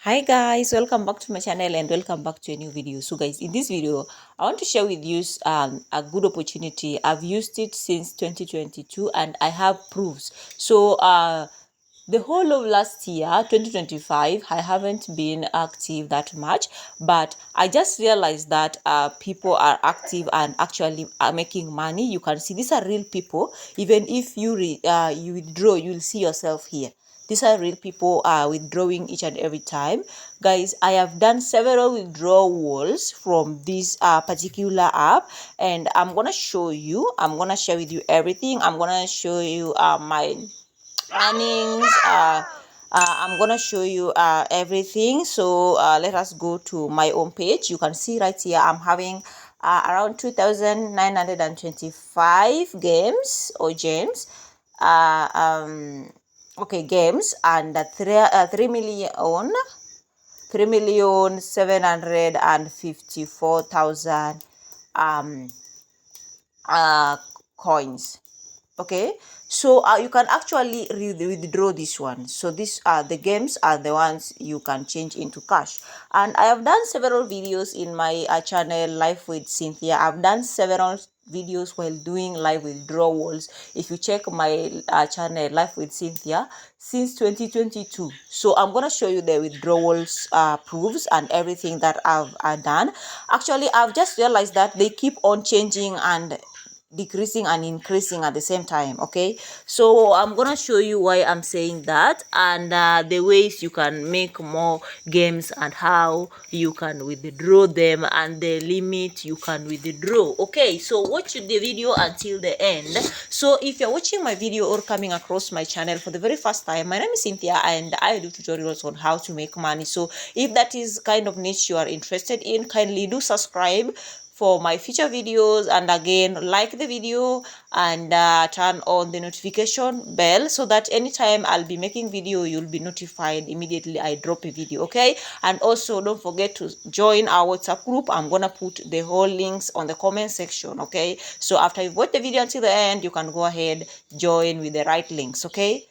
Hi guys, welcome back to my channel and welcome back to a new video. So guys, in this video I want to share with you a good opportunity. I've used it since 2022 and I have proofs. So the whole of last year 2025 I haven't been active that much, but I just realized that people are active and actually are making money. You can see these are real people. Even if you withdraw, you'll see yourself here. These are real people withdrawing each and every time. Guys, I have done several withdrawals from this particular app, and I'm gonna show you. I'm gonna share with you everything. I'm gonna show you my earnings. I'm gonna show you everything. So let us go to my own page. You can see right here I'm having around 2,925 games or gems. uh, um okay, games, and 3,754,000 um coins. Okay, so you can actually withdraw this one. So these are the games are the ones you can change into cash, and I have done several videos in my channel Life with Cynthia. I've done several videos while doing live withdrawals. If you check my channel Life with Cynthia since 2022, so I'm gonna show you the withdrawals proofs and everything that I've done. Actually, I've just realized that they keep on changing and decreasing and increasing at the same time. Okay, so I'm gonna show you why I'm saying that, and the ways you can make more games and how you can withdraw them and the limit you can withdraw. Okay, so watch the video until the end. So if you're watching my video or coming across my channel for the very first time, my name is Cynthia and I do tutorials on how to make money. So if that is kind of niche you are interested in, kindly do subscribe for my future videos, and again like the video and turn on the notification bell so that anytime I'll be making video you'll be notified immediately I drop a video. Okay, and also don't forget to join our WhatsApp group. I'm gonna put the whole links on the comment section. Okay, so after you've watched the video until the end, you can go ahead, join with the right links. Okay,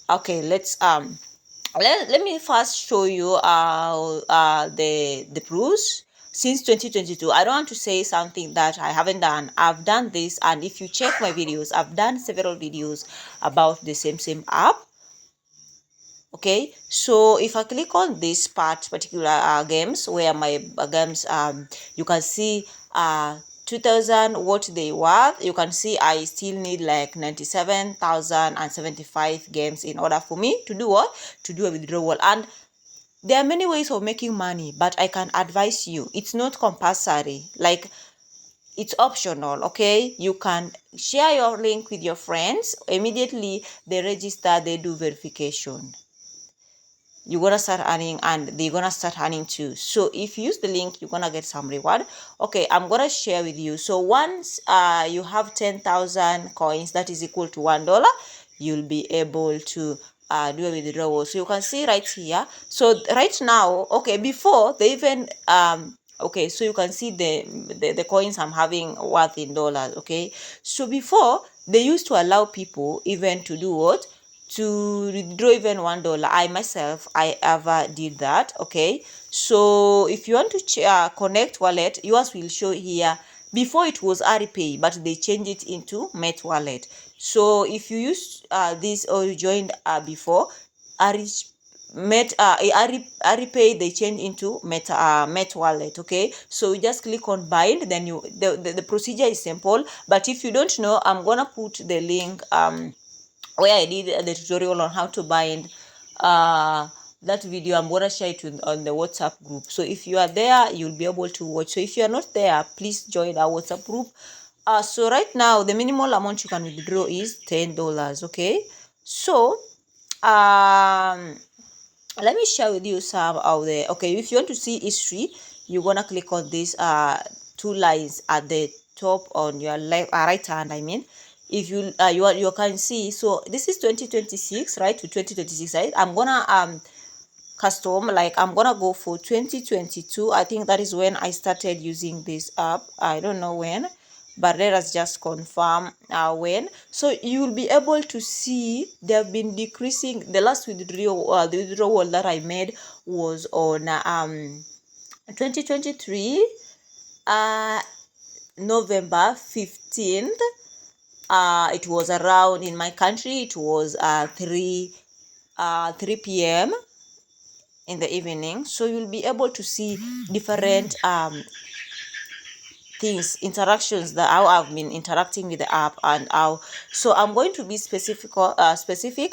let's let me first show you the proofs since 2022. I don't want to say something that I haven't done. I've done this, and if you check my videos, I've done several videos about the same app. Okay, so if I click on this particular games where my games, you can see 2,000 what they were. You can see I still need like 97,075 games in order for me to do what, to do a withdrawal. And there are many ways of making money, but I can advise you, it's not compulsory. Like, it's optional. Okay, you can share your link with your friends. Immediately they register, they do verification, you're gonna start earning and they're gonna start earning too. So if you use the link, you're gonna get some reward. Okay, I'm gonna share with you. So once you have 10,000 coins, that is equal to $1, you'll be able to do a withdrawal. So you can see right here. So right now, okay, before they even okay, so you can see the coins I'm having worth in dollars. Okay, so before they used to allow people even to do what, to withdraw even $1. I myself, I ever did that. Okay, so if you want to connect wallet, yours will show here. Before it was Alipay, but they changed it into Met Wallet. So if you use this or you joined before Alipay, they change into Met Wallet. Okay, so you just click on bind, then you the procedure is simple. But if you don't know, I'm gonna put the link where I did the tutorial on how to bind. That video I'm gonna share it on the WhatsApp group. So if you are there, you'll be able to watch. So if you are not there, please join our WhatsApp group. So right now the minimal amount you can withdraw is $10. Okay, so let me share with you some of the, okay, if you want to see history, you're gonna click on these two lines at the top on your left right hand. I mean, if you can see, so this is 2026, right, to 2026, right? I'm gonna custom, like I'm gonna go for 2022. I think that is when I started using this app. I don't know when, but let us just confirm when. So you will be able to see they have been decreasing. The last withdrawal, the withdrawal that I made was on 2023 November 15th. It was around, in my country, it was 3 p.m. in the evening. So you'll be able to see different things, interactions, that how I've been interacting with the app and how. So I'm going to be specific.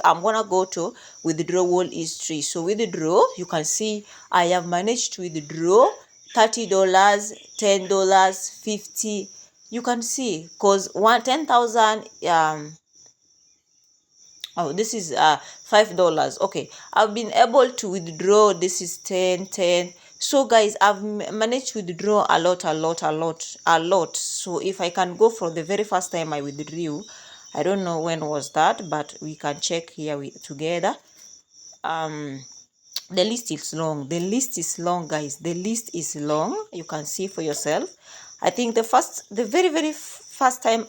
I'm gonna go to withdrawal history. So withdraw, you can see I have managed to withdraw $30, $10, 50. You can see, because 10,000 oh, this is $5. Okay, I've been able to withdraw. This is 10. So guys, I've managed to withdraw a lot. So if I can go for the very first time I withdrew, I don't know when was that, but we can check here together. The list is long. The list is long, guys. The list is long. You can see for yourself. I think the very first time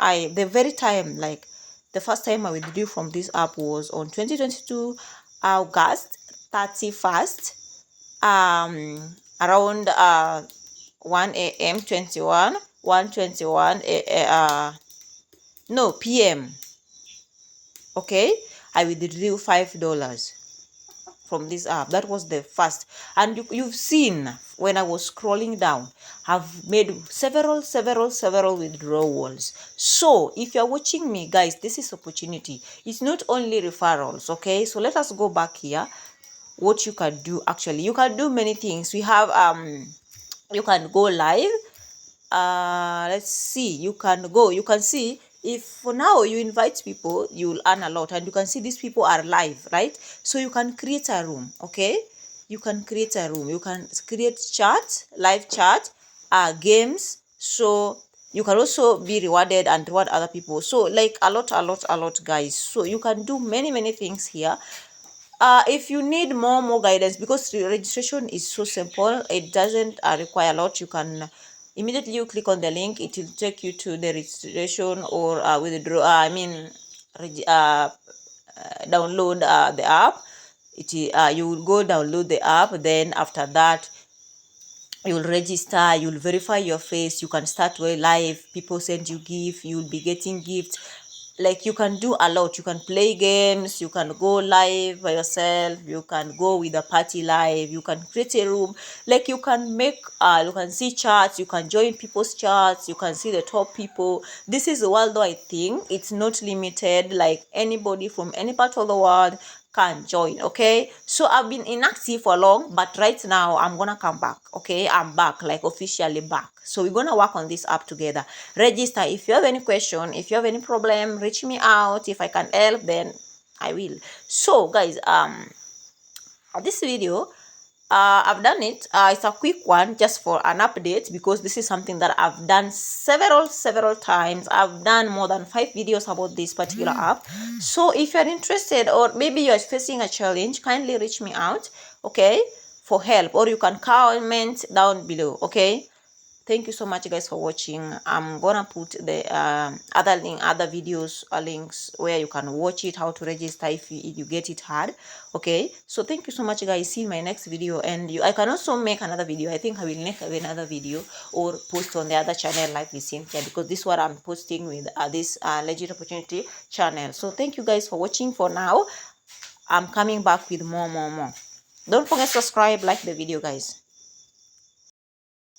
the first time I withdrew from this app was on 2022 August 31st, around 1 a.m. 1:21 no p.m. Okay, I withdrew $5 from this app. That was the first. And you've seen when I was scrolling down, I've made several withdrawals. So if you're watching me, guys, this is opportunity. It's not only referrals. Okay, so let us go back here. What you can do, actually, you can do many things. We have you can go live. Let's see, you can see, if for now you invite people, you'll earn a lot, and you can see these people are live, right? So you can create a room. Okay, you can create a room, you can create chat, live chat, games. So you can also be rewarded and reward other people. So like a lot, guys. So you can do many things here. If you need more guidance, because the registration is so simple, it doesn't require a lot. You can immediately you click on the link, it will take you to the registration or withdraw. Download the app. You will go download the app. Then after that, you will register, you will verify your face, you can start live, people send you gift, you will be getting gifts. Like, you can do a lot. You can play games, you can go live by yourself, you can go with a party live, you can create a room. Like, you can make you can see charts, you can join people's charts, you can see the top people. This is a worldwide thing, it's not limited. Like, anybody from any part of the world can join. Okay, so I've been inactive for long, but right now I'm gonna come back. Okay, I'm back, like officially back. So we're gonna work on this app together. Register. If you have any question, if you have any problem, reach me out. If I can help, then I will. So guys, this video, I've done it. It's a quick one, just for an update, because this is something that I've done several times. I've done more than 5 videos about this particular app. So if you're interested, or maybe you're facing a challenge, kindly reach me out, okay, for help, or you can comment down below. Okay, thank you so much, guys, for watching. I'm gonna put the other videos links where you can watch it, how to register if you get it hard. Okay, so thank you so much, guys. See you in my next video. And I can also make another video. I think I will make another video or post on the other channel like this here, because this is what I'm posting with this legit opportunity channel. So thank you, guys, for watching. For now, I'm coming back with more. Don't forget to subscribe, like the video, guys.